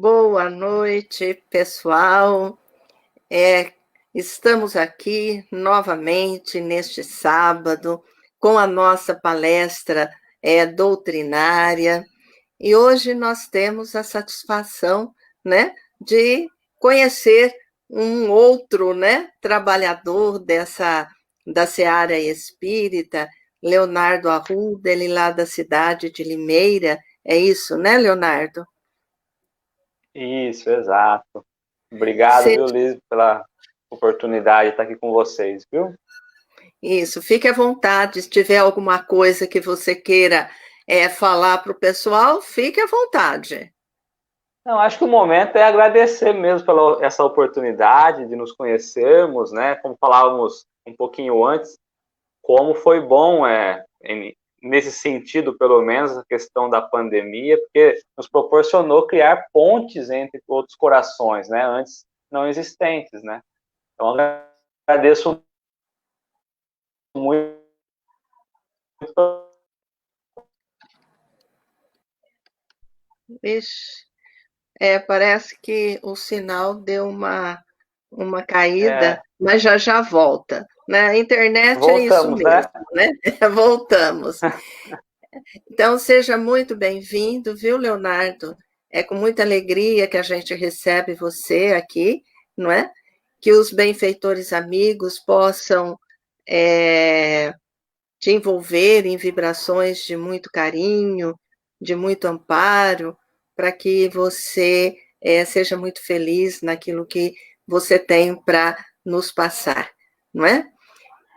Boa noite, pessoal. Estamos aqui novamente neste sábado com a nossa palestra doutrinária e hoje nós temos a satisfação, né, de conhecer um outro, né, trabalhador da seara espírita, Leonardo Arruda, ele lá da cidade de Limeira. É isso, né, Leonardo? Isso, exato. Obrigado, viu, Liz, pela oportunidade de estar aqui com vocês, viu? Isso, fique à vontade. Se tiver alguma coisa que você queira falar para o pessoal, fique à vontade. Não, acho que o momento é agradecer mesmo pela essa oportunidade de nos conhecermos, né? Como falávamos um pouquinho antes, como foi bom, nesse sentido, pelo menos, a questão da pandemia, porque nos proporcionou criar pontes entre outros corações, né? Antes não existentes, né? Então, agradeço muito. Ixi, parece que o sinal deu uma caída, mas já volta. Na internet é isso Voltamos, mesmo, né? Voltamos. Então, seja muito bem-vindo, viu, Leonardo? É com muita alegria que a gente recebe você aqui, não é? Que os benfeitores amigos possam te envolver em vibrações de muito carinho, de muito amparo, para que você seja muito feliz naquilo que você tem para nos passar, não é?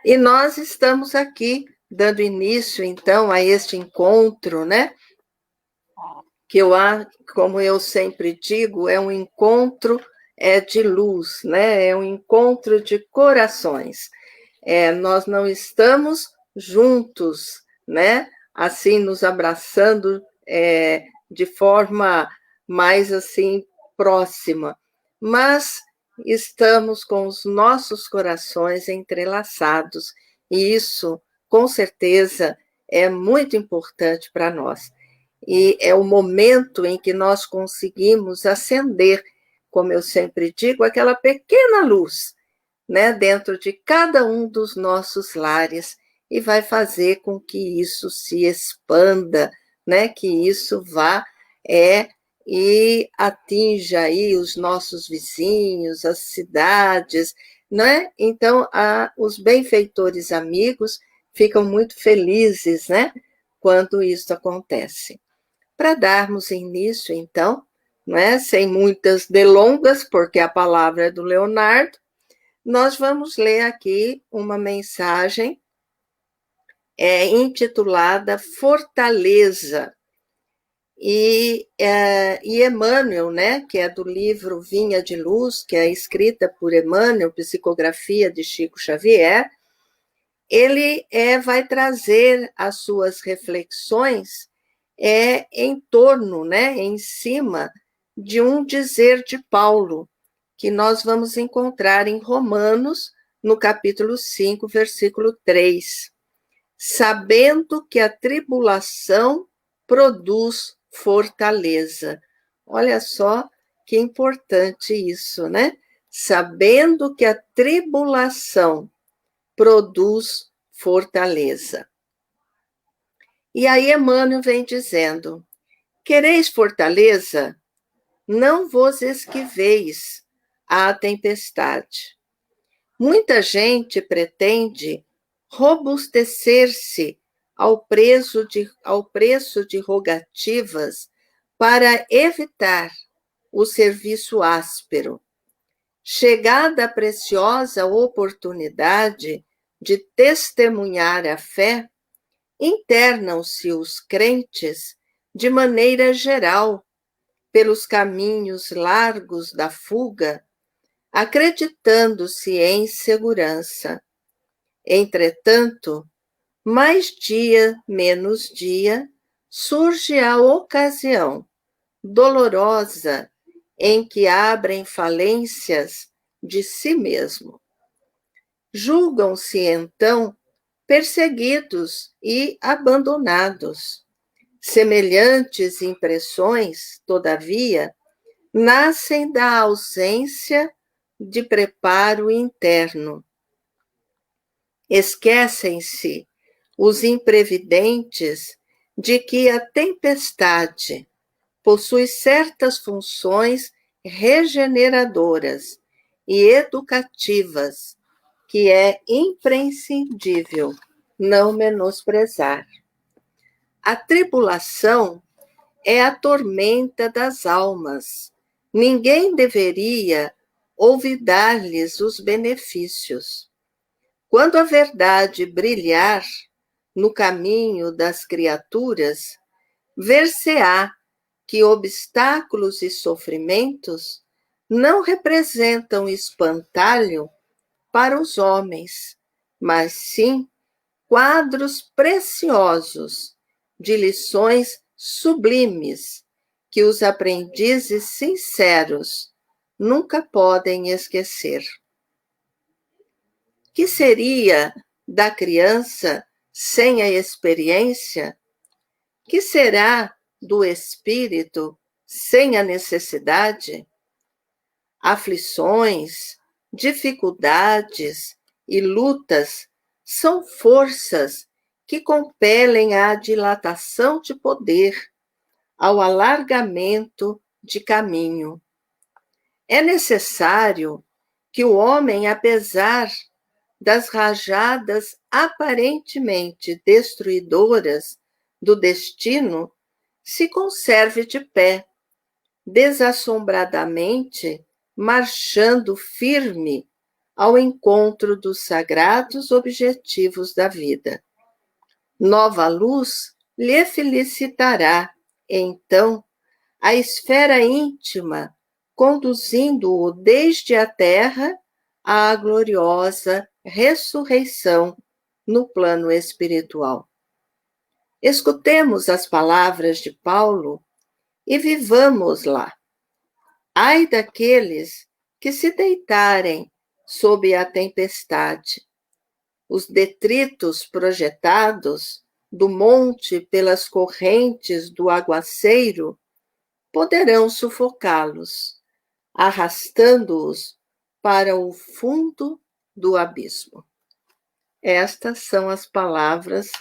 E nós estamos aqui dando início, então, a este encontro, né? Que como eu sempre digo, é um encontro de luz, né? É um encontro de corações. Nós não estamos juntos, né? Assim, nos abraçando de forma mais assim próxima, mas estamos com os nossos corações entrelaçados, e isso, com certeza, é muito importante para nós. E é o momento em que nós conseguimos acender, como eu sempre digo, aquela pequena luz, né, dentro de cada um dos nossos lares, e vai fazer com que isso se expanda, né, que isso vá e atinja aí os nossos vizinhos, as cidades, né? Então, os benfeitores amigos ficam muito felizes, né, quando isso acontece. Para darmos início, então, né, sem muitas delongas, porque a palavra é do Leonardo, nós vamos ler aqui uma mensagem intitulada Fortaleza. E Emmanuel, né, que é do livro Vinha de Luz, que é escrita por Emmanuel, psicografia de Chico Xavier, ele vai trazer as suas reflexões em torno, né, em cima de um dizer de Paulo, que nós vamos encontrar em Romanos, no capítulo 5, versículo 3. Sabendo que a tribulação produz fortaleza. Olha só que importante isso, né? Sabendo que a tribulação produz fortaleza. E aí Emmanuel vem dizendo: quereis fortaleza? Não vos esquiveis à tempestade. Muita gente pretende robustecer-se ao preço de rogativas para evitar o serviço áspero. Chegada a preciosa oportunidade de testemunhar a fé, internam-se os crentes de maneira geral pelos caminhos largos da fuga, acreditando-se em segurança. Entretanto, mais dia, menos dia, surge a ocasião dolorosa em que abrem falências de si mesmo. Julgam-se, então, perseguidos e abandonados. Semelhantes impressões, todavia, nascem da ausência de preparo interno. Esquecem-se os imprevidentes de que a tempestade possui certas funções regeneradoras e educativas que é imprescindível não menosprezar. A tribulação é a tormenta das almas. Ninguém deveria olvidar-lhes os benefícios. Quando a verdade brilhar no caminho das criaturas, ver-se-á que obstáculos e sofrimentos não representam espantalho para os homens, mas sim quadros preciosos de lições sublimes que os aprendizes sinceros nunca podem esquecer. Que seria da criança sem a experiência? Que será do espírito sem a necessidade? Aflições, dificuldades e lutas são forças que compelem à dilatação de poder, ao alargamento de caminho. É necessário que o homem, apesar das rajadas aparentemente destruidoras do destino, se conserve de pé, desassombradamente, marchando firme ao encontro dos sagrados objetivos da vida. Nova luz lhe felicitará, então, a esfera íntima, conduzindo-o desde a terra à gloriosa ressurreição no plano espiritual. Escutemos as palavras de Paulo e vivamos lá. Ai daqueles que se deitarem sob a tempestade. Os detritos projetados do monte pelas correntes do aguaceiro poderão sufocá-los, arrastando-os para o fundo do abismo. Estas são as palavras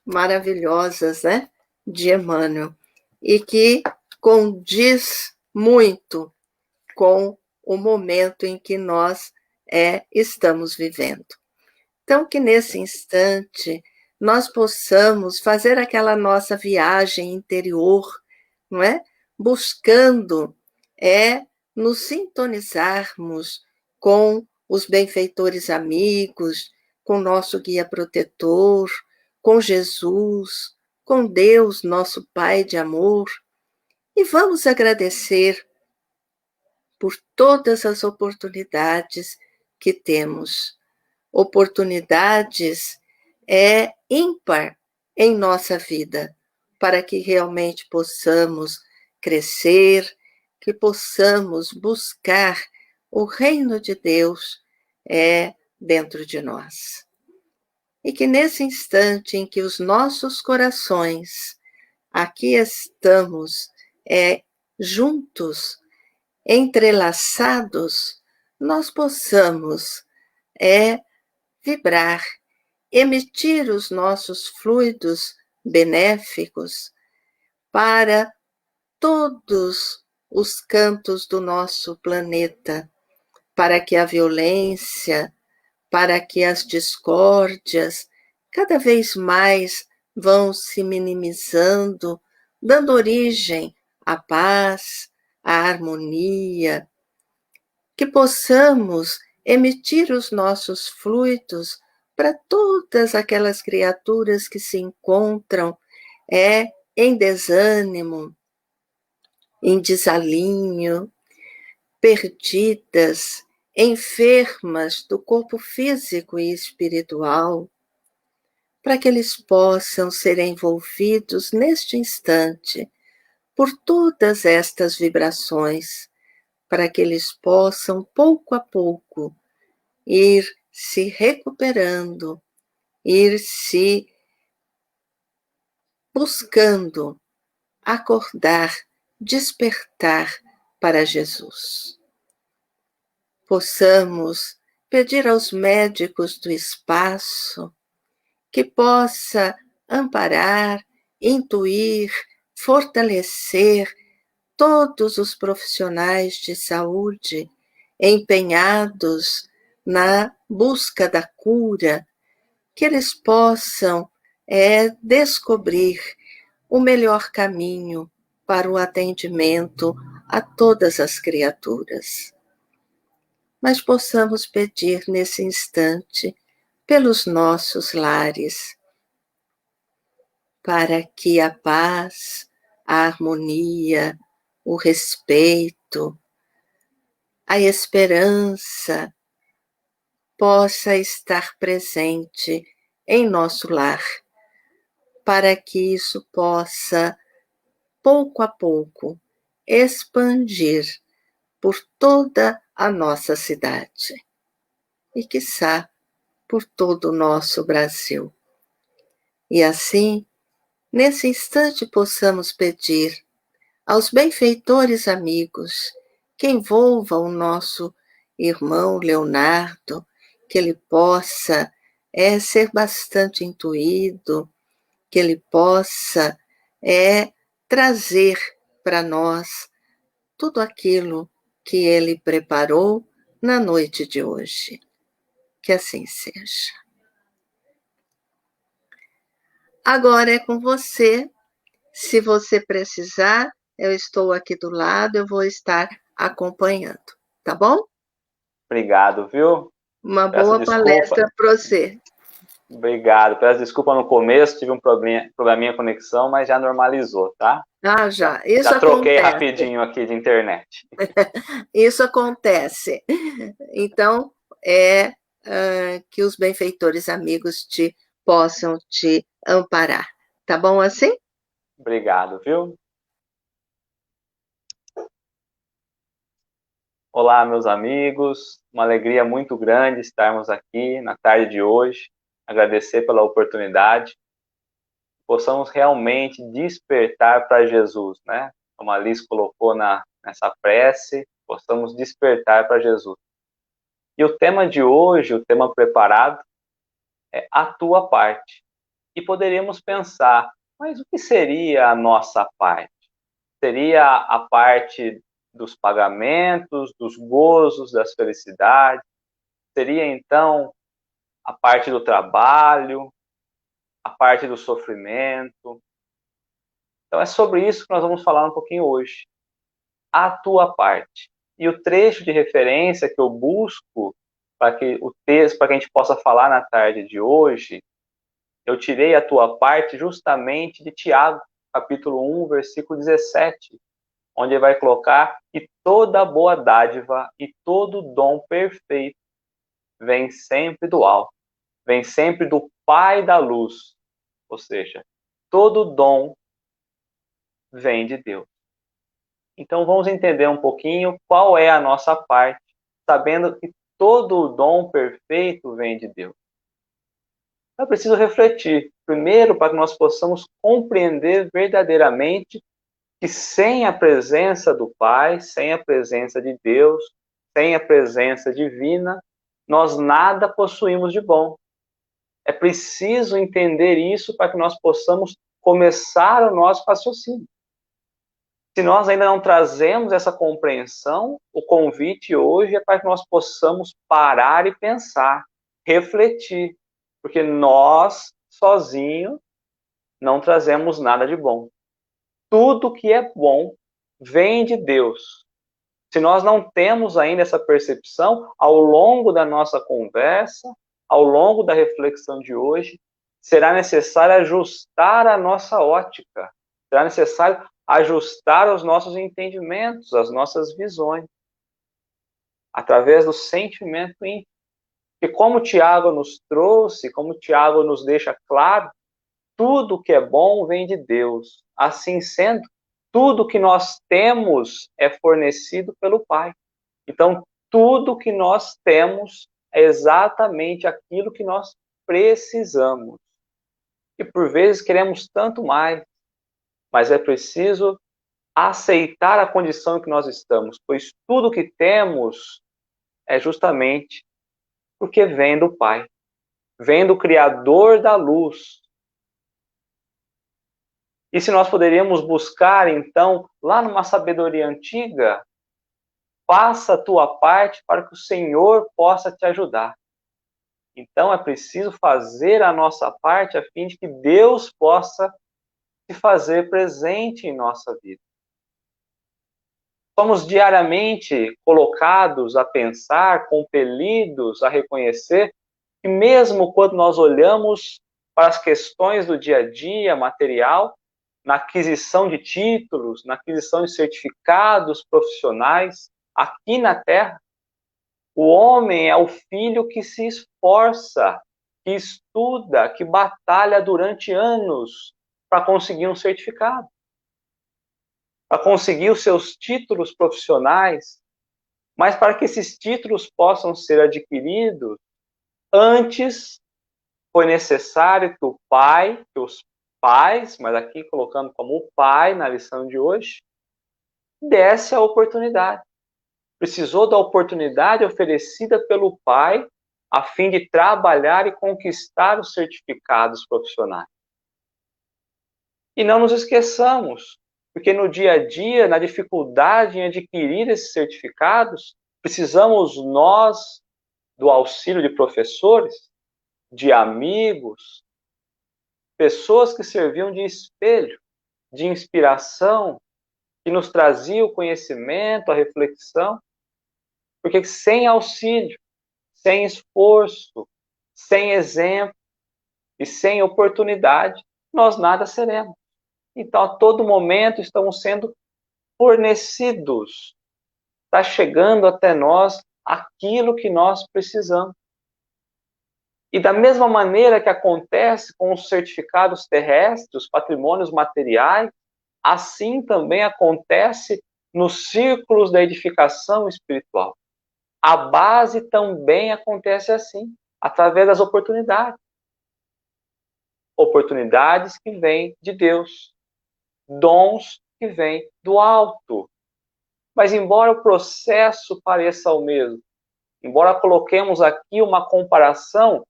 maravilhosas, né, de Emmanuel, e que condiz muito com o momento em que nós estamos vivendo. Então, que nesse instante nós possamos fazer aquela nossa viagem interior, não é? Buscando nos sintonizarmos com os benfeitores amigos, com nosso guia protetor, com Jesus, com Deus, nosso Pai de amor, e vamos agradecer por todas as oportunidades que temos. Oportunidades ímpar em nossa vida, para que realmente possamos crescer, que possamos buscar o reino de Deus dentro de nós. E que nesse instante em que os nossos corações aqui estamos juntos, entrelaçados, nós possamos vibrar, emitir os nossos fluidos benéficos para todos os cantos do nosso planeta, para que a violência, para que as discórdias cada vez mais vão se minimizando, dando origem à paz, à harmonia, que possamos emitir os nossos fluidos para todas aquelas criaturas que se encontram em desânimo, em desalinho, perdidas, enfermas do corpo físico e espiritual, para que eles possam ser envolvidos neste instante por todas estas vibrações, para que eles possam, pouco a pouco, ir se recuperando, ir se buscando acordar despertar para Jesus. Possamos pedir aos médicos do espaço que possa amparar, intuir, fortalecer todos os profissionais de saúde empenhados na busca da cura, que eles possam descobrir o melhor caminho para o atendimento a todas as criaturas. Mas possamos pedir nesse instante pelos nossos lares, para que a paz, a harmonia, o respeito, a esperança possa estar presente em nosso lar, para que isso possa, pouco a pouco, expandir por toda a nossa cidade e, quiçá, por todo o nosso Brasil. E assim, nesse instante, possamos pedir aos benfeitores amigos que envolvam o nosso irmão Leonardo, que ele possa ser bastante intuído, que ele possa trazer para nós tudo aquilo que ele preparou na noite de hoje. Que assim seja. Agora é com você. Se você precisar, eu estou aqui do lado, eu vou estar acompanhando, tá bom? Obrigado, viu? Uma Peço boa desculpa. palestra para você. Obrigado. Peço desculpa no começo, tive um probleminha conexão, mas já normalizou, tá? Ah, já. Isso Já troquei acontece. rapidinho aqui de internet. Isso acontece. Então, que os benfeitores amigos possam te amparar. Tá bom assim? Obrigado, viu? Olá, meus amigos. Uma alegria muito grande estarmos aqui na tarde de hoje. Agradecer pela oportunidade. Possamos realmente despertar para Jesus, né? Como a Liz colocou nessa prece, possamos despertar para Jesus. E o tema de hoje, o tema preparado, é a tua parte. E poderíamos pensar, mas o que seria a nossa parte? Seria a parte dos pagamentos, dos gozos, das felicidades? Seria então a parte do trabalho, a parte do sofrimento? Então é sobre isso que nós vamos falar um pouquinho hoje. A tua parte. E o trecho de referência que eu busco para que o texto, para que a gente possa falar na tarde de hoje, eu tirei a tua parte justamente de Tiago, capítulo 1, versículo 17, onde ele vai colocar que toda boa dádiva e todo dom perfeito vem sempre do alto, vem sempre do Pai da luz, ou seja, todo dom vem de Deus. Então vamos entender um pouquinho qual é a nossa parte, sabendo que todo o dom perfeito vem de Deus. É preciso refletir, primeiro, para que nós possamos compreender verdadeiramente que sem a presença do Pai, sem a presença de Deus, sem a presença divina, nós nada possuímos de bom. É preciso entender isso para que nós possamos começar o nosso raciocínio. Se nós ainda não trazemos essa compreensão, o convite hoje é para que nós possamos parar e pensar, refletir, porque nós, sozinhos, não trazemos nada de bom. Tudo que é bom vem de Deus. Se nós não temos ainda essa percepção, ao longo da nossa conversa, ao longo da reflexão de hoje, será necessário ajustar a nossa ótica, será necessário ajustar os nossos entendimentos, as nossas visões, através do sentimento íntimo. E como o Tiago nos trouxe, como o Tiago nos deixa claro, tudo que é bom vem de Deus. Assim sendo, tudo que nós temos é fornecido pelo Pai. Então, tudo que nós temos é exatamente aquilo que nós precisamos. E por vezes queremos tanto mais, mas é preciso aceitar a condição em que nós estamos, pois tudo que temos é justamente porque vem do Pai, vem do Criador da luz. E se nós poderíamos buscar, então, lá numa sabedoria antiga, faça a tua parte para que o Senhor possa te ajudar. Então é preciso fazer a nossa parte a fim de que Deus possa se fazer presente em nossa vida. Somos diariamente colocados a pensar, compelidos a reconhecer que mesmo quando nós olhamos para as questões do dia a dia material, na aquisição de títulos, na aquisição de certificados profissionais, aqui na Terra, o homem é o filho que se esforça, que estuda, que batalha durante anos para conseguir um certificado, para conseguir os seus títulos profissionais. Mas para que esses títulos possam ser adquiridos, antes foi necessário que o pai, que os pais, mas aqui colocando como o pai na lição de hoje, desse a oportunidade. Precisou da oportunidade oferecida pelo pai a fim de trabalhar e conquistar os certificados profissionais. E não nos esqueçamos, porque no dia a dia, na dificuldade em adquirir esses certificados, precisamos nós do auxílio de professores, de amigos, pessoas que serviam de espelho, de inspiração, que nos traziam o conhecimento, a reflexão, porque sem auxílio, sem esforço, sem exemplo e sem oportunidade, nós nada seremos. Então, a todo momento estamos sendo fornecidos, está chegando até nós aquilo que nós precisamos. E da mesma maneira que acontece com os certificados terrestres, os patrimônios materiais, assim também acontece nos círculos da edificação espiritual. A base também acontece assim, através das oportunidades. Oportunidades que vêm de Deus, dons que vêm do alto. Mas embora o processo pareça o mesmo, embora coloquemos aqui uma comparação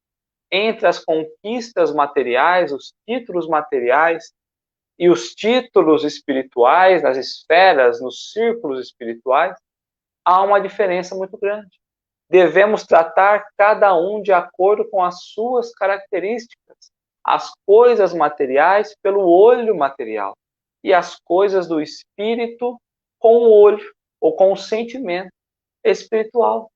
entre as conquistas materiais, os títulos materiais e os títulos espirituais, nas esferas, nos círculos espirituais, há uma diferença muito grande. Devemos tratar cada um de acordo com as suas características. As coisas materiais pelo olho material e as coisas do espírito com o olho ou com o sentimento espiritual.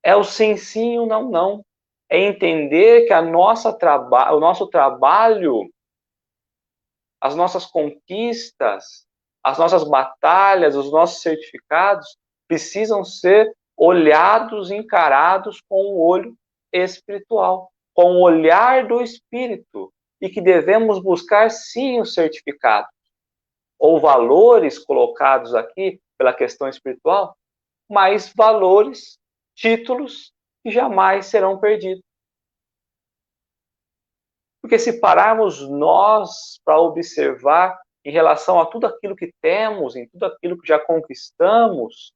É o sim, sim e o não, não. É entender que o nosso trabalho, as nossas conquistas, as nossas batalhas, os nossos certificados precisam ser olhados, encarados com o olho espiritual, com o olhar do espírito, e que devemos buscar sim os certificados ou valores colocados aqui pela questão espiritual, mas valores, títulos que jamais serão perdidos. Porque se pararmos nós para observar em relação a tudo aquilo que temos, em tudo aquilo que já conquistamos,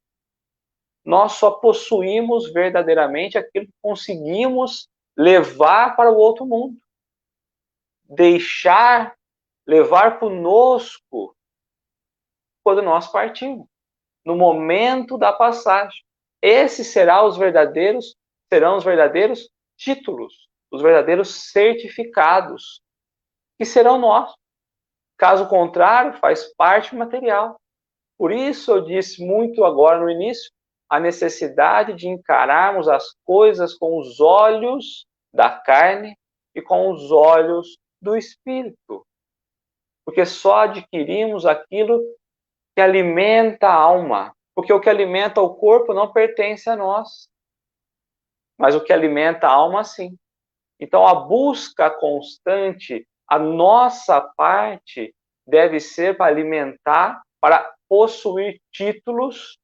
nós só possuímos verdadeiramente aquilo que conseguimos levar para o outro mundo. Deixar, levar conosco quando nós partirmos, no momento da passagem. Esses serão os verdadeiros títulos, os verdadeiros certificados, que serão nossos. Caso contrário, faz parte material. Por isso eu disse muito agora no início, a necessidade de encararmos as coisas com os olhos da carne e com os olhos do espírito. Porque só adquirimos aquilo que alimenta a alma. Porque o que alimenta o corpo não pertence a nós. Mas o que alimenta a alma, sim. Então, a busca constante, a nossa parte, deve ser para alimentar, para possuir títulos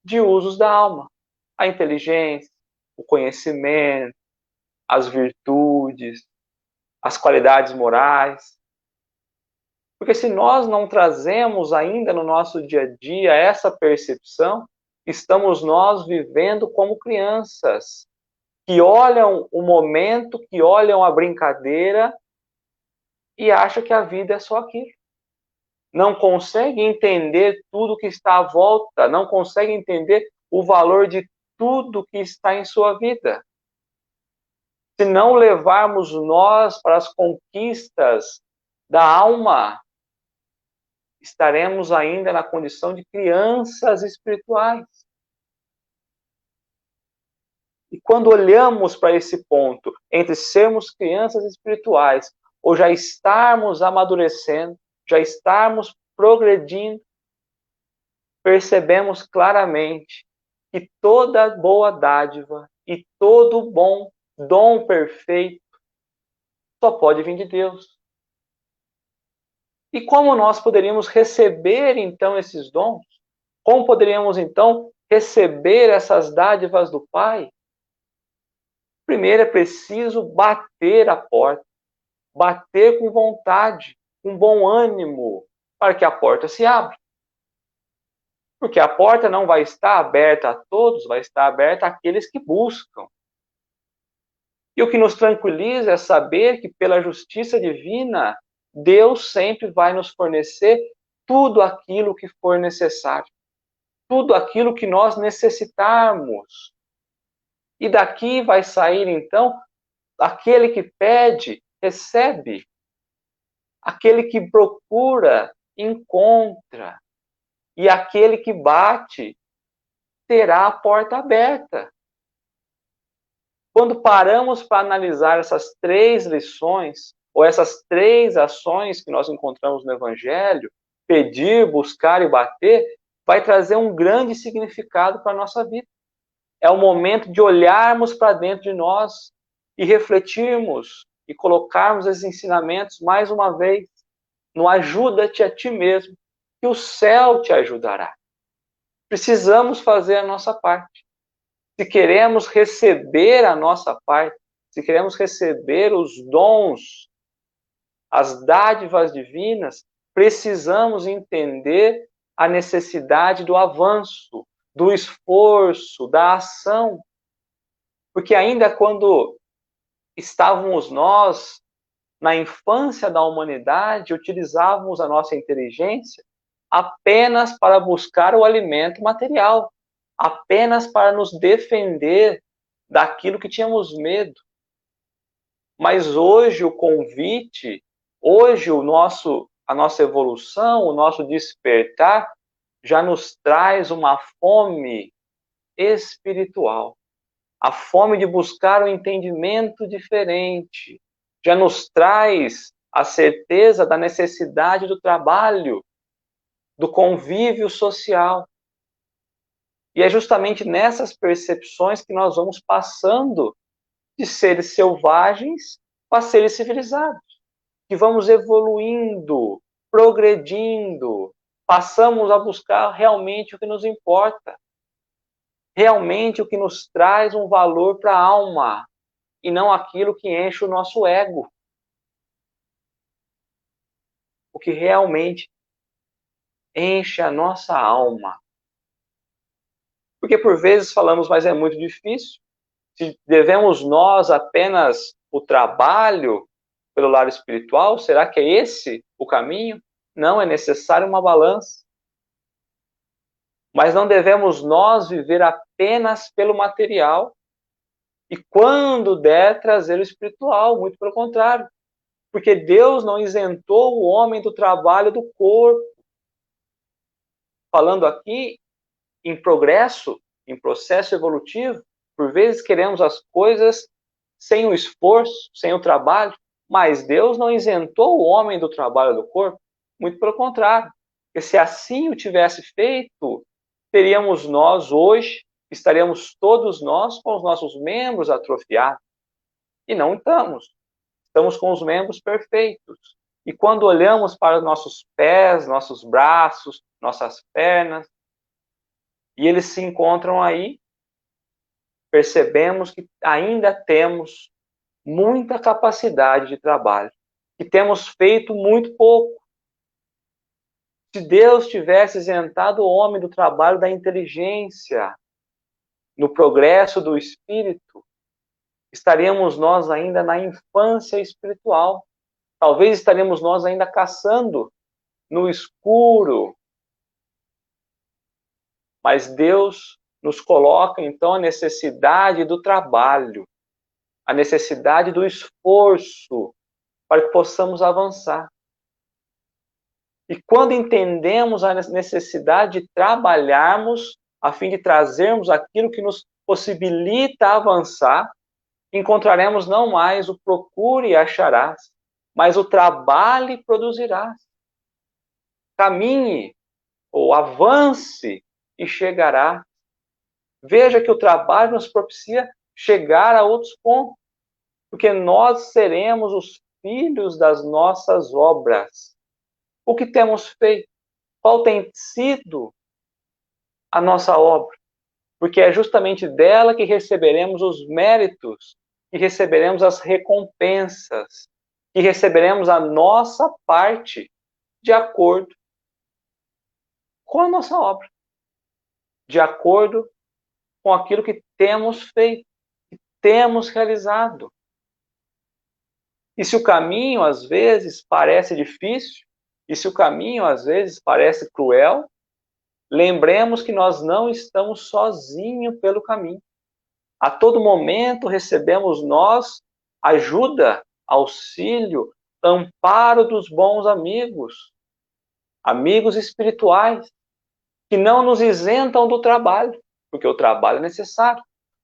de usos da alma. A inteligência, o conhecimento, as virtudes, as qualidades morais. Porque se nós não trazemos ainda no nosso dia a dia essa percepção, estamos nós vivendo como crianças, que olham o momento, que olham a brincadeira e acham que a vida é só aquilo. Não conseguem entender tudo que está à volta, não conseguem entender o valor de tudo que está em sua vida. Se não levarmos nós para as conquistas da alma, estaremos ainda na condição de crianças espirituais. E quando olhamos para esse ponto, entre sermos crianças espirituais ou já estarmos amadurecendo, já estarmos progredindo, percebemos claramente que toda boa dádiva e todo bom dom perfeito só pode vir de Deus. E como nós poderíamos receber então esses dons? Como poderíamos então receber essas dádivas do Pai? Primeiro é preciso bater a porta, bater com vontade, com bom ânimo, para que a porta se abra. Porque a porta não vai estar aberta a todos, vai estar aberta àqueles que buscam. E o que nos tranquiliza é saber que, pela justiça divina, Deus sempre vai nos fornecer tudo aquilo que for necessário, tudo aquilo que nós necessitarmos. E daqui vai sair, então, aquele que pede, recebe. Aquele que procura, encontra. E aquele que bate, terá a porta aberta. Quando paramos para analisar essas 3 lições, ou essas 3 ações que nós encontramos no Evangelho, pedir, buscar e bater, vai trazer um grande significado para a nossa vida. É o momento de olharmos para dentro de nós e refletirmos e colocarmos esses ensinamentos mais uma vez no ajuda-te a ti mesmo, que o céu te ajudará. Precisamos fazer a nossa parte. Se queremos receber a nossa parte, se queremos receber os dons, as dádivas divinas, precisamos entender a necessidade do avanço, do esforço, da ação. Porque ainda quando estávamos nós na infância da humanidade, utilizávamos a nossa inteligência apenas para buscar o alimento material, apenas para nos defender daquilo que tínhamos medo. Mas hoje o convite, hoje a nossa evolução, o nosso despertar, já nos traz uma fome espiritual. A fome de buscar um entendimento diferente. Já nos traz a certeza da necessidade do trabalho, do convívio social. E é justamente nessas percepções que nós vamos passando de seres selvagens para seres civilizados, que vamos evoluindo, progredindo, passamos a buscar realmente o que nos importa, realmente o que nos traz um valor para a alma, e não aquilo que enche o nosso ego. O que realmente enche a nossa alma. Porque por vezes falamos, mas é muito difícil. Se devemos nós apenas o trabalho pelo lado espiritual, será que é esse o caminho? Não, é necessário uma balança. Mas não devemos nós viver apenas pelo material e, quando der, trazer o espiritual, muito pelo contrário. Porque Deus não isentou o homem do trabalho do corpo. Falando aqui em progresso, em processo evolutivo, por vezes queremos as coisas sem o esforço, sem o trabalho, mas Deus não isentou o homem do trabalho do corpo, muito pelo contrário. Porque se assim o tivesse feito, teríamos nós hoje, estaríamos todos nós com os nossos membros atrofiados. E não estamos. Estamos com os membros perfeitos. E quando olhamos para nossos pés, nossos braços, nossas pernas, e eles se encontram aí, percebemos que ainda temos muita capacidade de trabalho, que temos feito muito pouco. Se Deus tivesse isentado o homem do trabalho da inteligência, no progresso do espírito, estaríamos nós ainda na infância espiritual. Talvez estaríamos nós ainda caçando no escuro. Mas Deus nos coloca, então, a necessidade do trabalho, a necessidade do esforço, para que possamos avançar. E quando entendemos a necessidade de trabalharmos, a fim de trazermos aquilo que nos possibilita avançar, encontraremos não mais o procure e acharás, mas o trabalhe e produzirás. Caminhe ou avance e chegará. Veja que o trabalho nos propicia chegar a outros pontos, porque nós seremos os filhos das nossas obras. O que temos feito? Qual tem sido a nossa obra? Porque é justamente dela que receberemos os méritos, que receberemos as recompensas, que receberemos a nossa parte de acordo com a nossa obra, de acordo com aquilo que temos feito, que temos realizado. E se o caminho às vezes parece difícil, e se o caminho às vezes parece cruel, lembremos que nós não estamos sozinhos pelo caminho. A todo momento recebemos nós ajuda, auxílio, amparo dos bons amigos, amigos espirituais, que não nos isentam do trabalho, porque o trabalho é necessário,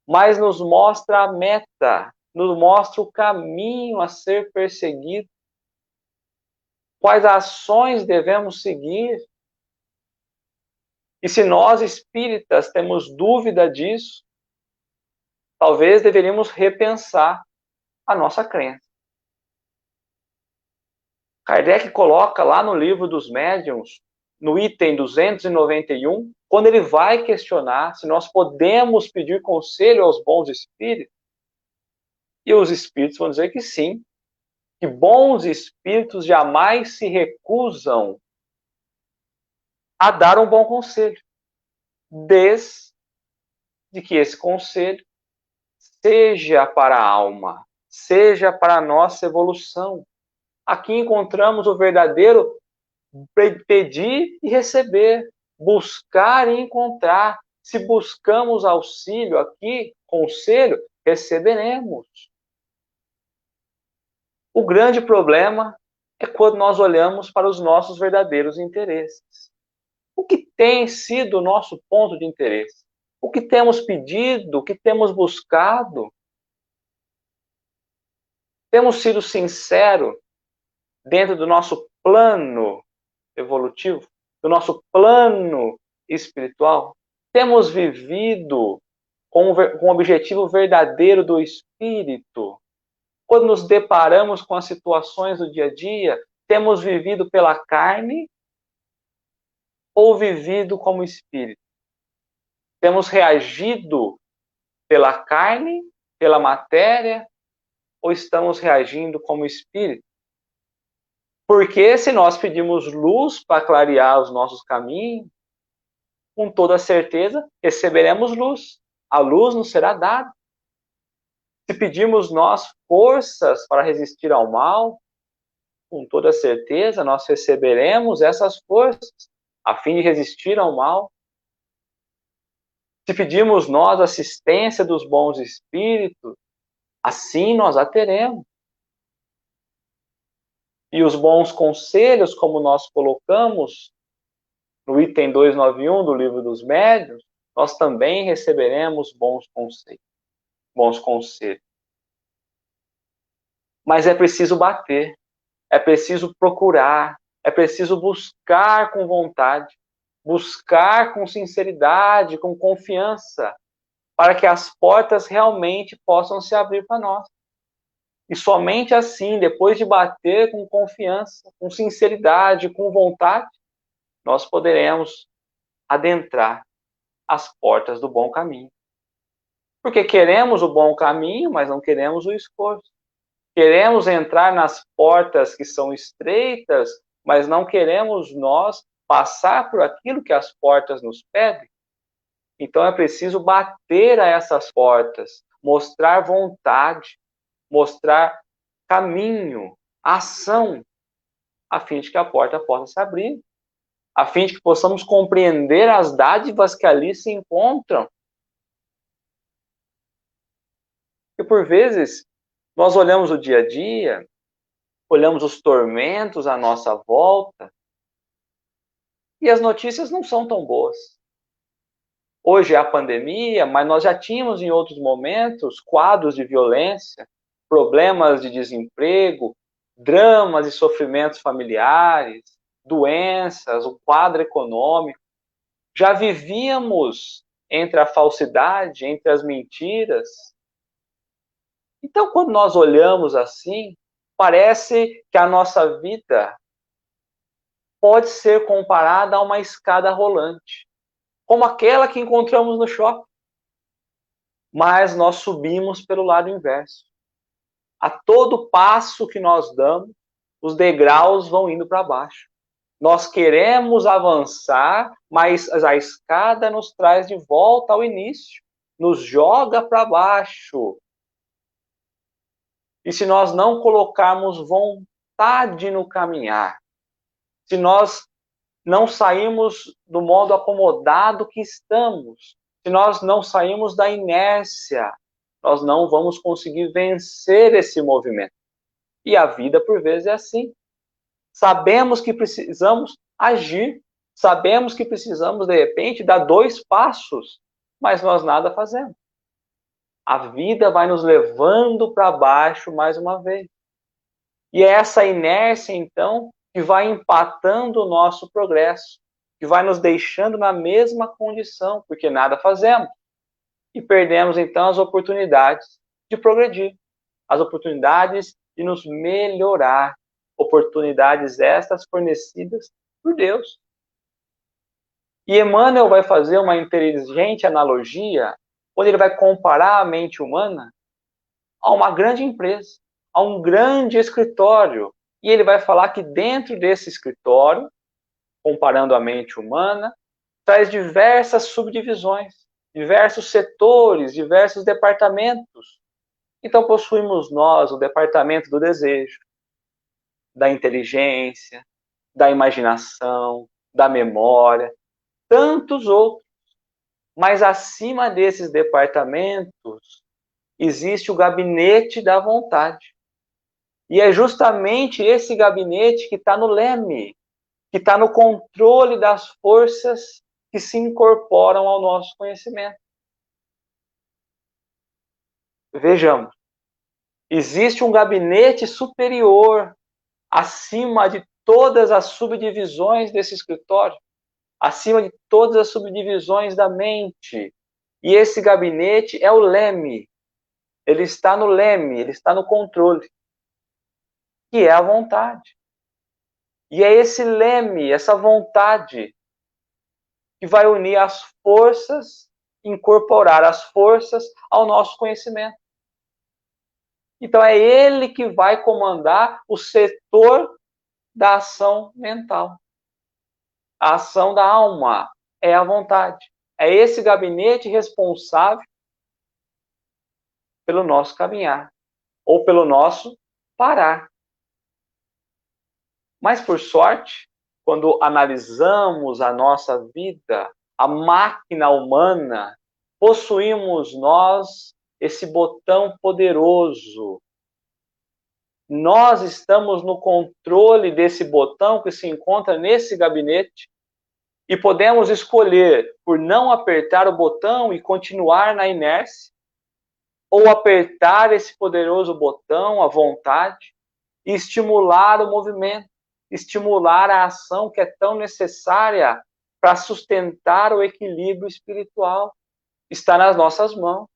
mas nos mostra a meta, nos mostra o caminho a ser perseguido, quais ações devemos seguir. E se nós espíritas temos dúvida disso, talvez deveríamos repensar a nossa crença. Kardec coloca lá no livro dos médiuns, no item 291, quando ele vai questionar se nós podemos pedir conselho aos bons espíritos, e os espíritos vão dizer que sim, que bons espíritos jamais se recusam a dar um bom conselho, desde que esse conselho seja para a alma, seja para a nossa evolução. Aqui encontramos o verdadeiro pedir e receber, buscar e encontrar. Se buscamos auxílio aqui, conselho, receberemos. O grande problema é quando nós olhamos para os nossos verdadeiros interesses. O que tem sido o nosso ponto de interesse? O que temos pedido? O que temos buscado? Temos sido sinceros dentro do nosso plano evolutivo, do nosso plano espiritual? Temos vivido com o objetivo verdadeiro do espírito? Quando nos deparamos com as situações do dia a dia, temos vivido pela carne ou vivido como espírito? Temos reagido pela carne, pela matéria, ou estamos reagindo como espírito? Porque se nós pedimos luz para clarear os nossos caminhos, com toda certeza receberemos luz. A luz nos será dada. Se pedimos nós forças para resistir ao mal, com toda certeza nós receberemos essas forças a fim de resistir ao mal. Se pedimos nós assistência dos bons espíritos, assim nós a teremos. E os bons conselhos, como nós colocamos no item 291 do Livro dos Médiuns, nós também receberemos bons conselhos. Mas é preciso bater, é preciso procurar, é preciso buscar com vontade, buscar com sinceridade, com confiança, para que as portas realmente possam se abrir para nós. E somente assim, depois de bater com confiança, com sinceridade, com vontade, nós poderemos adentrar as portas do bom caminho. Porque queremos o bom caminho, mas não queremos o esforço. Queremos entrar nas portas que são estreitas, mas não queremos nós passar por aquilo que as portas nos pedem, então é preciso bater a essas portas, mostrar vontade, mostrar caminho, ação, a fim de que a porta possa se abrir, a fim de que possamos compreender as dádivas que ali se encontram. E por vezes, nós olhamos o dia a dia, olhamos os tormentos à nossa volta, e as notícias não são tão boas. Hoje é a pandemia, mas nós já tínhamos em outros momentos quadros de violência, problemas de desemprego, dramas e sofrimentos familiares, doenças, o quadro econômico. Já vivíamos entre a falsidade, entre as mentiras. Então, quando nós olhamos assim, parece que a nossa vida pode ser comparada a uma escada rolante, como aquela que encontramos no shopping. Mas nós subimos pelo lado inverso. A todo passo que nós damos, os degraus vão indo para baixo. Nós queremos avançar, mas a escada nos traz de volta ao início, nos joga para baixo. E se nós não colocarmos vontade no caminhar, se nós não sairmos do modo acomodado que estamos, se nós não sairmos da inércia, nós não vamos conseguir vencer esse movimento. E a vida, por vezes, é assim. Sabemos que precisamos agir, sabemos que precisamos, de repente, dar 2 passos, mas nós nada fazemos. A vida vai nos levando para baixo mais uma vez. E é essa inércia, então, que vai empatando o nosso progresso, que vai nos deixando na mesma condição, porque nada fazemos. E perdemos, então, as oportunidades de progredir, as oportunidades de nos melhorar, oportunidades estas fornecidas por Deus. E Emmanuel vai fazer uma inteligente analogia, onde ele vai comparar a mente humana a uma grande empresa, a um grande escritório. E ele vai falar que dentro desse escritório, comparando a mente humana, traz diversas subdivisões, diversos setores, diversos departamentos. Então possuímos nós o departamento do desejo, da inteligência, da imaginação, da memória, tantos outros. Mas acima desses departamentos existe o gabinete da vontade. E é justamente esse gabinete que está no leme, que está no controle das forças que se incorporam ao nosso conhecimento. Vejamos, existe um gabinete superior, acima de todas as subdivisões desse escritório, acima de todas as subdivisões da mente. E esse gabinete é o leme. Ele está no leme, ele está no controle, que é a vontade. E é esse leme, essa vontade, que vai unir as forças, incorporar as forças ao nosso conhecimento. Então é ele que vai comandar o setor da ação mental. A ação da alma é a vontade. É esse gabinete responsável pelo nosso caminhar, ou pelo nosso parar. Mas, por sorte, quando analisamos a nossa vida, a máquina humana, possuímos nós esse botão poderoso. Nós estamos no controle desse botão que se encontra nesse gabinete e podemos escolher por não apertar o botão e continuar na inércia, ou apertar esse poderoso botão, a vontade, e estimular o movimento, estimular a ação que é tão necessária para sustentar o equilíbrio espiritual. Está nas nossas mãos.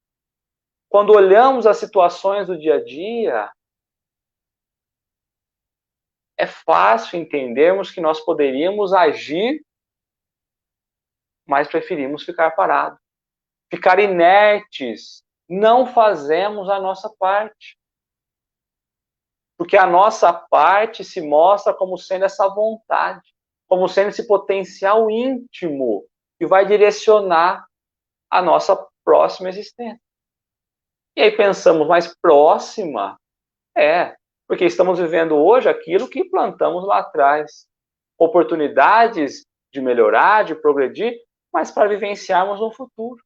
Quando olhamos as situações do dia a dia, é fácil entendermos que nós poderíamos agir, mas preferimos ficar parados, ficar inertes, não fazemos a nossa parte. Porque a nossa parte se mostra como sendo essa vontade. como sendo esse potencial íntimo que vai direcionar a nossa próxima existência. E aí pensamos, mas próxima? Porque estamos vivendo hoje aquilo que plantamos lá atrás. Oportunidades de melhorar, de progredir, mas para vivenciarmos no futuro.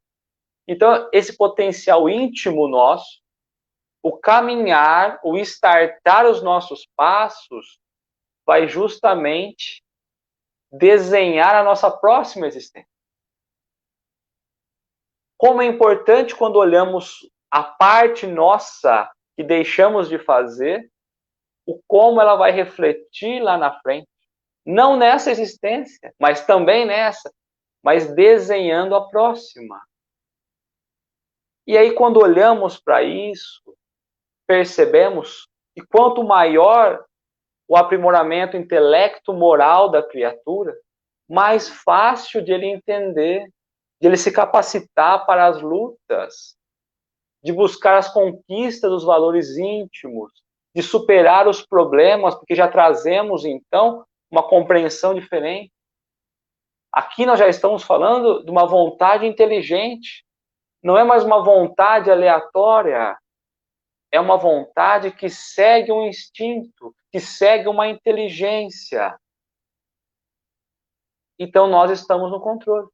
Então, esse potencial íntimo nosso, o caminhar, o estartar os nossos passos, vai justamente desenhar a nossa próxima existência. Como é importante quando olhamos a parte nossa que deixamos de fazer, o como ela vai refletir lá na frente. Não nessa existência, mas também nessa, mas desenhando a próxima. E aí, quando olhamos para isso, percebemos que quanto maior o aprimoramento intelecto-moral da criatura, mais fácil de ele entender, de ele se capacitar para as lutas, de buscar as conquistas dos valores íntimos, de superar os problemas, porque já trazemos, então, uma compreensão diferente. Aqui nós já estamos falando de uma vontade inteligente, não é mais uma vontade aleatória, é uma vontade que segue um instinto, que segue uma inteligência. Então nós estamos no controle.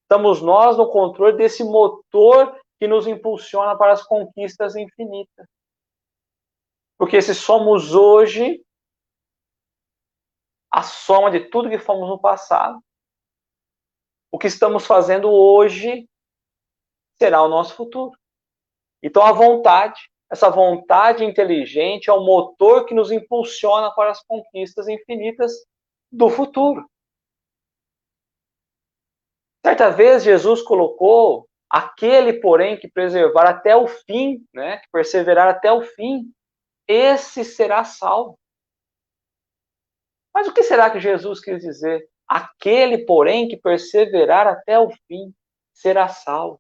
Estamos nós no controle desse motor que nos impulsiona para as conquistas infinitas. Porque se somos hoje a soma de tudo que fomos no passado, o que estamos fazendo hoje será o nosso futuro. Então a vontade, essa vontade inteligente é o motor que nos impulsiona para as conquistas infinitas do futuro. Certa vez Jesus colocou aquele, porém, que preservar até o fim, né, que perseverar até o fim, esse será salvo. Mas o que será que Jesus quis dizer? Aquele, porém, que perseverar até o fim será salvo.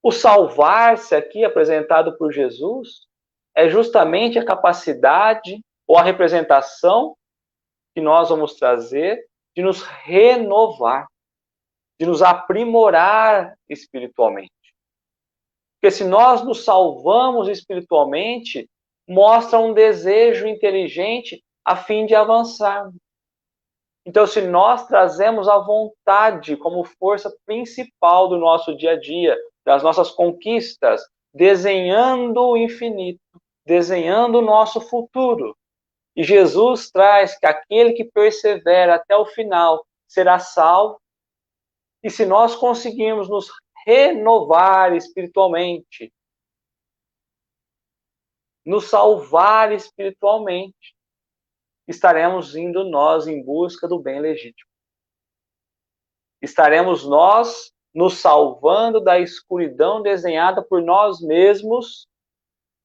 O salvar-se aqui apresentado por Jesus é justamente a capacidade ou a representação que nós vamos trazer de nos renovar, de nos aprimorar espiritualmente. Porque se nós nos salvamos espiritualmente, mostra um desejo inteligente a fim de avançarmos. Então, se nós trazemos a vontade como força principal do nosso dia a dia, das nossas conquistas, desenhando o infinito, desenhando o nosso futuro, e Jesus traz que aquele que persevera até o final será salvo, e se nós conseguirmos nos renovar espiritualmente, nos salvar espiritualmente, estaremos indo nós em busca do bem legítimo. Estaremos nós nos salvando da escuridão desenhada por nós mesmos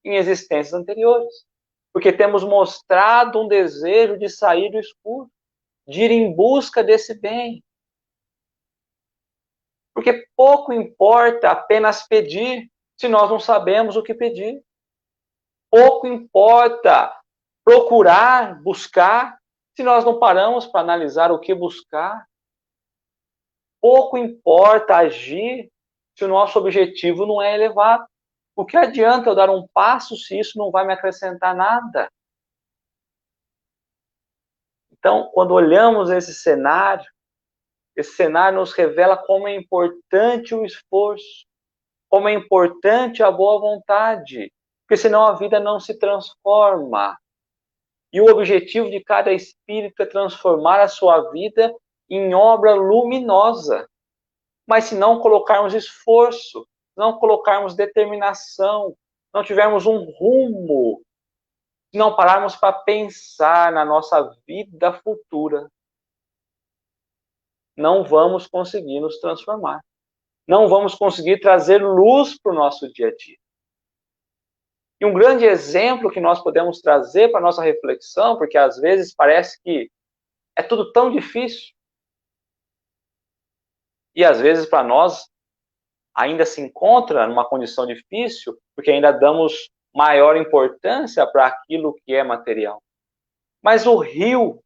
em existências anteriores. Porque temos mostrado um desejo de sair do escuro, de ir em busca desse bem. Porque pouco importa apenas pedir se nós não sabemos o que pedir. Pouco importa procurar, buscar, se nós não paramos para analisar o que buscar. Pouco importa agir se o nosso objetivo não é elevado. O que adianta eu dar um passo se isso não vai me acrescentar nada? Então, quando olhamos esse cenário nos revela como é importante o esforço, como é importante a boa vontade, porque senão a vida não se transforma. E o objetivo de cada espírito é transformar a sua vida em obra luminosa. Mas se não colocarmos esforço, não colocarmos determinação, não tivermos um rumo, se não pararmos para pensar na nossa vida futura, não vamos conseguir nos transformar. Não vamos conseguir trazer luz para o nosso dia a dia. E um grande exemplo que nós podemos trazer para a nossa reflexão, porque às vezes parece que é tudo tão difícil, e às vezes para nós ainda se encontra numa condição difícil, porque ainda damos maior importância para aquilo que é material. Mas o rio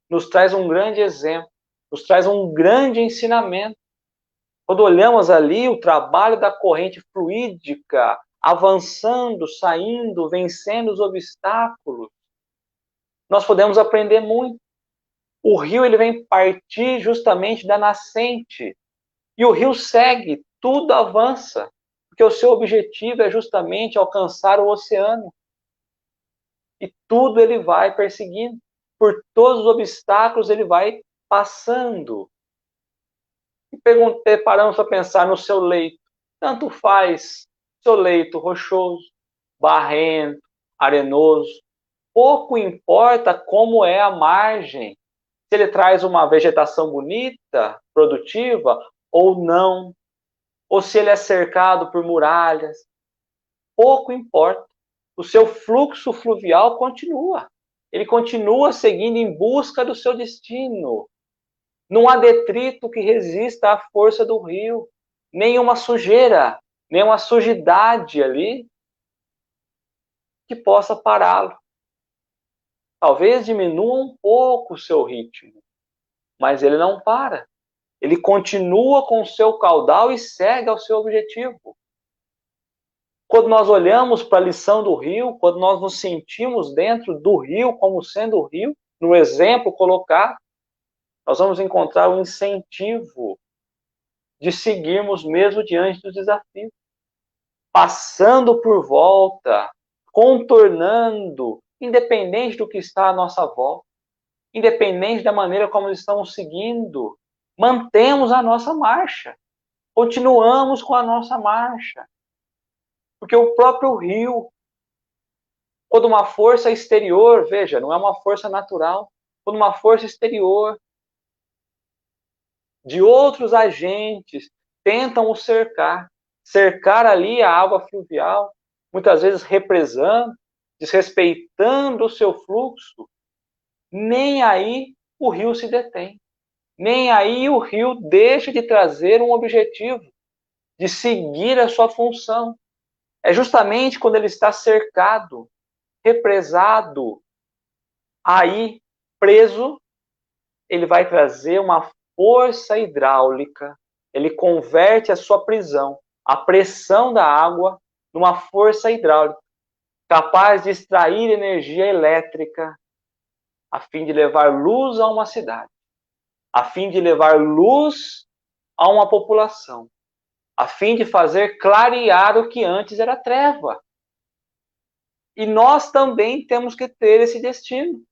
nos traz um grande exemplo, nos traz um grande ensinamento. Quando olhamos ali o trabalho da corrente fluídica, avançando, saindo, vencendo os obstáculos, nós podemos aprender muito. O rio ele vem partir justamente da nascente. E o rio segue, tudo avança, porque o seu objetivo é justamente alcançar o oceano. E tudo ele vai perseguindo. Por todos os obstáculos ele vai passando. E paramos para pensar no seu leito. Tanto faz seu leito rochoso, barrento, arenoso. Pouco importa como é a margem. Se ele traz uma vegetação bonita, produtiva, ou não. Ou se ele é cercado por muralhas. Pouco importa. O seu fluxo fluvial continua. Ele continua seguindo em busca do seu destino. Não há detrito que resista à força do rio. Nenhuma sujeira, nenhuma sujidade ali que possa pará-lo. Talvez diminua um pouco o seu ritmo, mas ele não para. Ele continua com o seu caudal e segue ao seu objetivo. Quando nós olhamos para a lição do rio, quando nós nos sentimos dentro do rio como sendo o rio, no exemplo colocado, nós vamos encontrar um incentivo de seguirmos mesmo diante dos desafios. Passando por volta, contornando, independente do que está à nossa volta, independente da maneira como estamos seguindo, mantemos a nossa marcha, continuamos com a nossa marcha. Porque o próprio rio, quando uma força exterior, veja, não é uma força natural, quando uma força exterior de outros agentes tentam o cercar ali a água fluvial, muitas vezes represando, desrespeitando o seu fluxo, nem aí o rio se detém. Nem aí o rio deixa de trazer um objetivo, de seguir a sua função. É justamente quando ele está cercado, represado, aí preso, ele vai trazer uma força hidráulica, ele converte a sua prisão, a pressão da água, numa força hidráulica, capaz de extrair energia elétrica, a fim de levar luz a uma cidade, a fim de levar luz a uma população, a fim de fazer clarear o que antes era treva. E nós também temos que ter esse destino.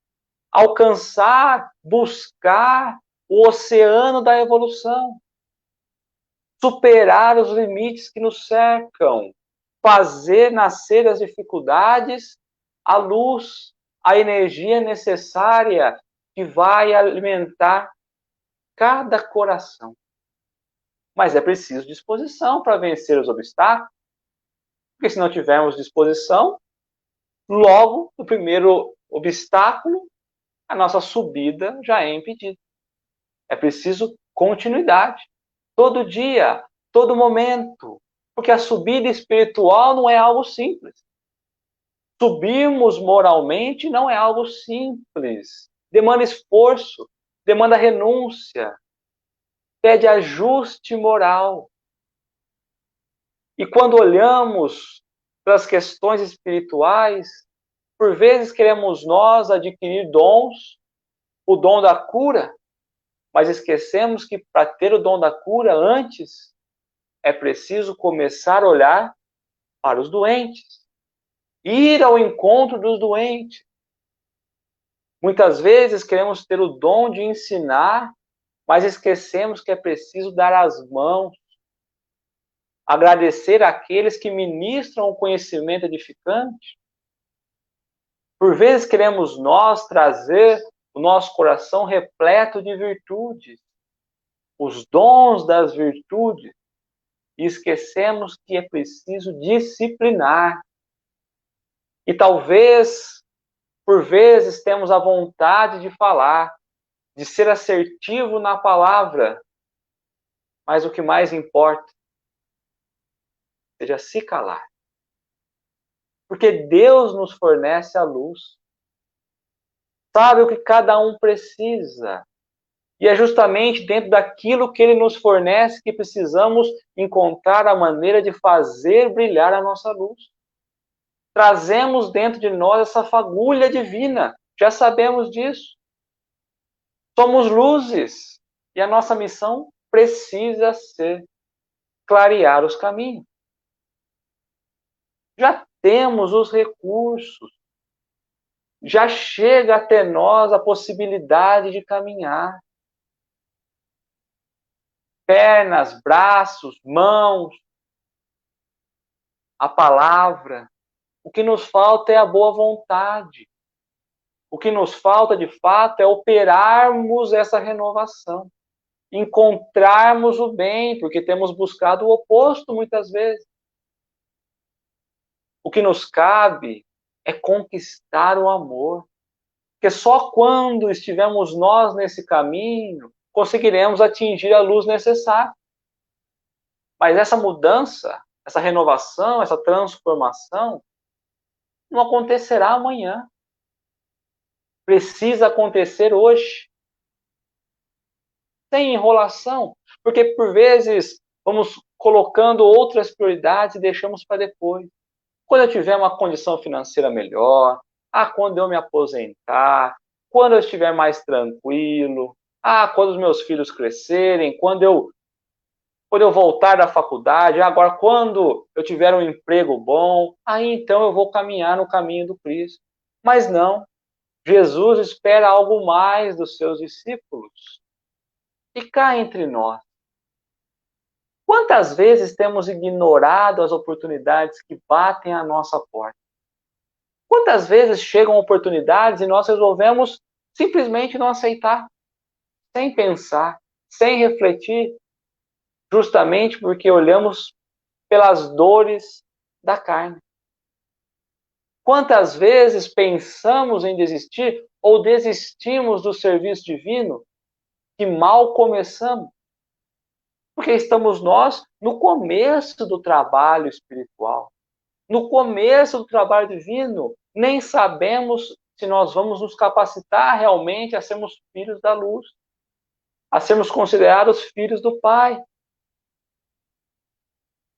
Alcançar, buscar o oceano da evolução. Superar os limites que nos cercam. Fazer nascer as dificuldades, a luz, a energia necessária que vai alimentar cada coração. Mas é preciso disposição para vencer os obstáculos. Porque se não tivermos disposição, logo, no primeiro obstáculo, a nossa subida já é impedida. É preciso continuidade. Todo dia, todo momento. Porque a subida espiritual não é algo simples. Subirmos moralmente não é algo simples. Demanda esforço, demanda renúncia, pede ajuste moral. E quando olhamos para as questões espirituais, por vezes queremos nós adquirir dons, o dom da cura, mas esquecemos que para ter o dom da cura, antes é preciso começar a olhar para os doentes, ir ao encontro dos doentes. Muitas vezes queremos ter o dom de ensinar, mas esquecemos que é preciso dar as mãos, agradecer àqueles que ministram o conhecimento edificante. Por vezes queremos nós trazer o nosso coração repleto de virtudes, os dons das virtudes, e esquecemos que é preciso disciplinar. E talvez, por vezes, temos a vontade de falar, de ser assertivo na palavra, mas o que mais importa seja se calar. Porque Deus nos fornece a luz. sabe o que cada um precisa. E é justamente dentro daquilo que Ele nos fornece que precisamos encontrar a maneira de fazer brilhar a nossa luz. Trazemos dentro de nós essa fagulha divina, já sabemos disso. Somos luzes e a nossa missão precisa ser clarear os caminhos. Já temos os recursos, já chega até nós a possibilidade de caminhar. Pernas, braços, mãos, a palavra. O que nos falta é a boa vontade. O que nos falta, de fato, é operarmos essa renovação. Encontrarmos o bem, porque temos buscado o oposto muitas vezes. O que nos cabe é conquistar o amor. Porque só quando estivermos nós nesse caminho, conseguiremos atingir a luz necessária. Mas essa mudança, essa renovação, essa transformação, não acontecerá amanhã. Precisa acontecer hoje. Sem enrolação. Porque, por vezes, vamos colocando outras prioridades e deixamos para depois. Quando eu tiver uma condição financeira melhor, quando eu me aposentar, quando eu estiver mais tranquilo, quando os meus filhos crescerem, quando eu voltar da faculdade, agora quando eu tiver um emprego bom, aí então eu vou caminhar no caminho do Cristo. Mas não, Jesus espera algo mais dos seus discípulos. E cá entre nós, quantas vezes temos ignorado as oportunidades que batem à nossa porta? Quantas vezes chegam oportunidades e nós resolvemos simplesmente não aceitar, sem pensar, sem refletir, justamente porque olhamos pelas dores da carne? Quantas vezes pensamos em desistir ou desistimos do serviço divino que mal começamos? Porque estamos nós no começo do trabalho espiritual, no começo do trabalho divino. Nem sabemos se nós vamos nos capacitar realmente a sermos filhos da luz, a sermos considerados filhos do Pai.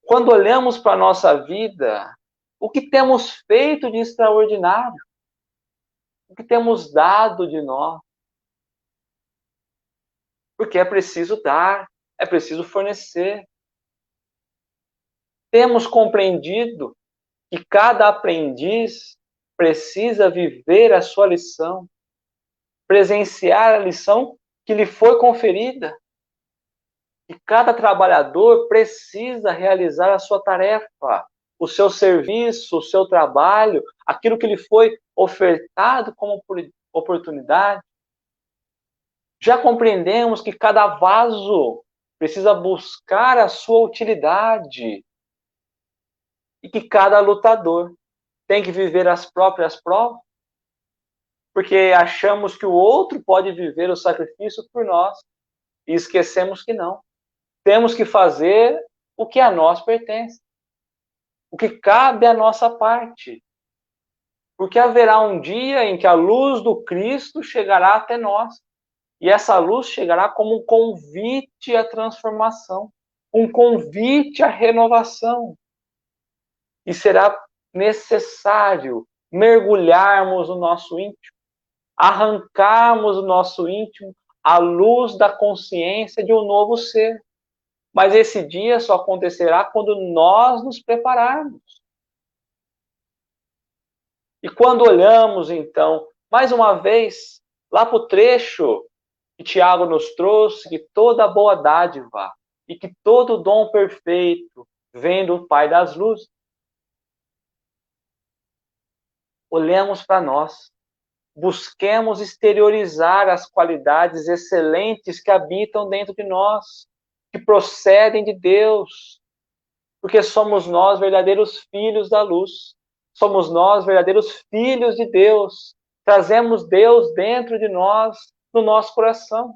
Quando olhamos para a nossa vida, o que temos feito de extraordinário? O que temos dado de nós? Porque é preciso dar, é preciso fornecer. Temos compreendido que cada aprendiz precisa viver a sua lição, presenciar a lição que lhe foi conferida. E cada trabalhador precisa realizar a sua tarefa, o seu serviço, o seu trabalho, aquilo que lhe foi ofertado como oportunidade. Já compreendemos que cada vaso precisa buscar a sua utilidade e que cada lutador tem que viver as próprias provas, porque achamos que o outro pode viver o sacrifício por nós e esquecemos que não. Temos que fazer o que a nós pertence, o que cabe à nossa parte, porque haverá um dia em que a luz do Cristo chegará até nós, e essa luz chegará como um convite à transformação, um convite à renovação, e será necessário mergulharmos no nosso íntimo, arrancarmos do nosso íntimo a luz da consciência de um novo ser. Mas esse dia só acontecerá quando nós nos prepararmos. E quando olhamos, então, mais uma vez, lá para o trecho que Tiago nos trouxe, que toda boa dádiva e que todo dom perfeito vem do Pai das luzes. Olhemos para nós, busquemos exteriorizar as qualidades excelentes que habitam dentro de nós, que procedem de Deus, porque somos nós verdadeiros filhos da luz, somos nós verdadeiros filhos de Deus, trazemos Deus dentro de nós, no nosso coração.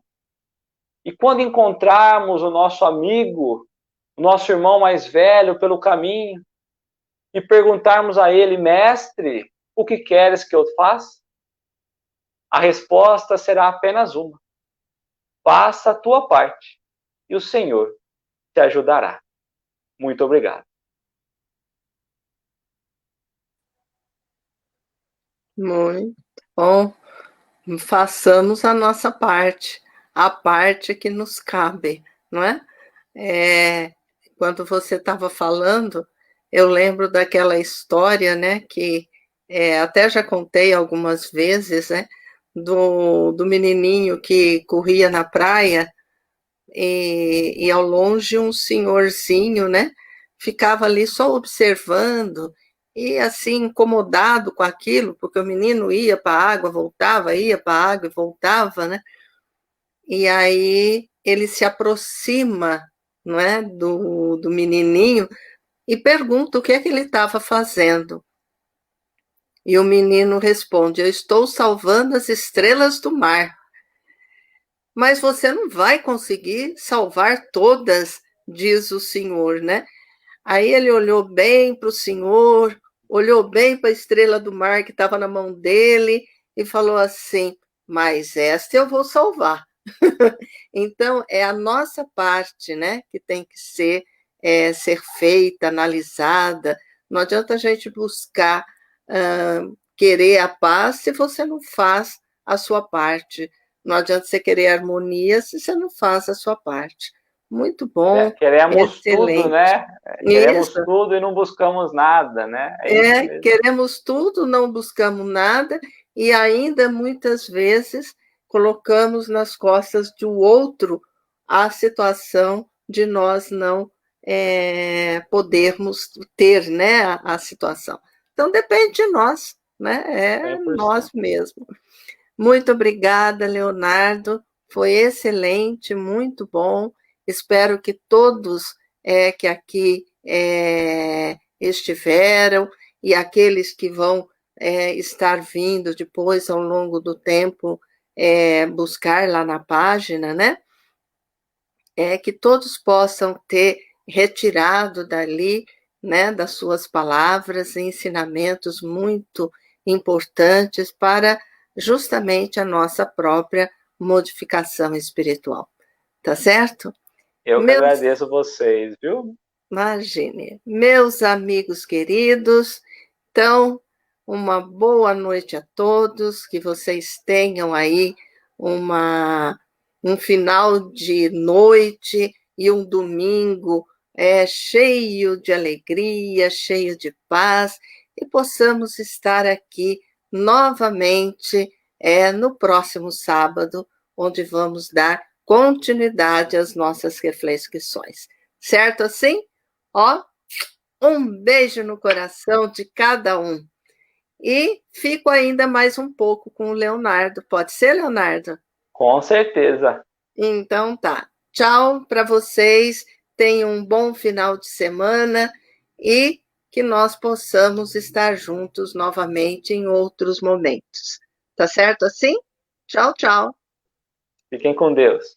E quando encontrarmos o nosso amigo, o nosso irmão mais velho pelo caminho, e perguntarmos a ele: mestre, o que queres que eu faça? a resposta será apenas uma: faça a tua parte e o Senhor te ajudará. Muito obrigado. Muito bom. Façamos a nossa parte, a parte que nos cabe, não é? Quando você estava falando, eu lembro daquela história, né, que até já contei algumas vezes, né, do menininho que corria na praia e ao longe um senhorzinho, né, ficava ali só observando e assim incomodado com aquilo, porque o menino ia para a água, voltava, ia para a água e voltava, né? E aí ele se aproxima, não é, do menininho e pergunta o que é que ele estava fazendo. E o menino responde: eu estou salvando as estrelas do mar. Mas você não vai conseguir salvar todas, diz o Senhor, né? Aí ele olhou bem para o Senhor, olhou bem para a estrela do mar que estava na mão dele e falou assim: mas esta eu vou salvar. Então, é a nossa parte, né, que tem que ser feita, analisada. Não adianta a gente buscar querer a paz se você não faz a sua parte. Não adianta você querer harmonia se você não faz a sua parte. Muito bom, Queremos tudo, excelente. né? Isso. Queremos tudo e não buscamos nada, né? É isso mesmo. Queremos tudo, não buscamos nada e ainda muitas vezes colocamos nas costas do outro a situação de nós não podermos ter, né, a situação. Então depende de nós, né? É 100%. nós mesmos. Muito obrigada, Leonardo. Foi excelente, muito bom. Espero que todos que aqui estiveram e aqueles que vão estar vindo depois, ao longo do tempo, buscar lá na página, né? Que todos possam ter retirado dali, né, das suas palavras, ensinamentos muito importantes para justamente a nossa própria modificação espiritual. Tá certo? Eu que Meus, agradeço vocês, viu? imagine, meus amigos queridos, então, uma boa noite a todos, que vocês tenham aí um final de noite e um domingo cheio de alegria, cheio de paz, e possamos estar aqui novamente no próximo sábado, onde vamos dar continuidade às nossas reflexões. Certo assim? Ó, um beijo no coração de cada um. E fico ainda mais um pouco com o Leonardo. Pode ser, Leonardo? Com certeza. Então tá. Tchau para vocês. Tenham um bom final de semana e que nós possamos estar juntos novamente em outros momentos. Tá certo assim? Tchau, tchau. Fiquem com Deus.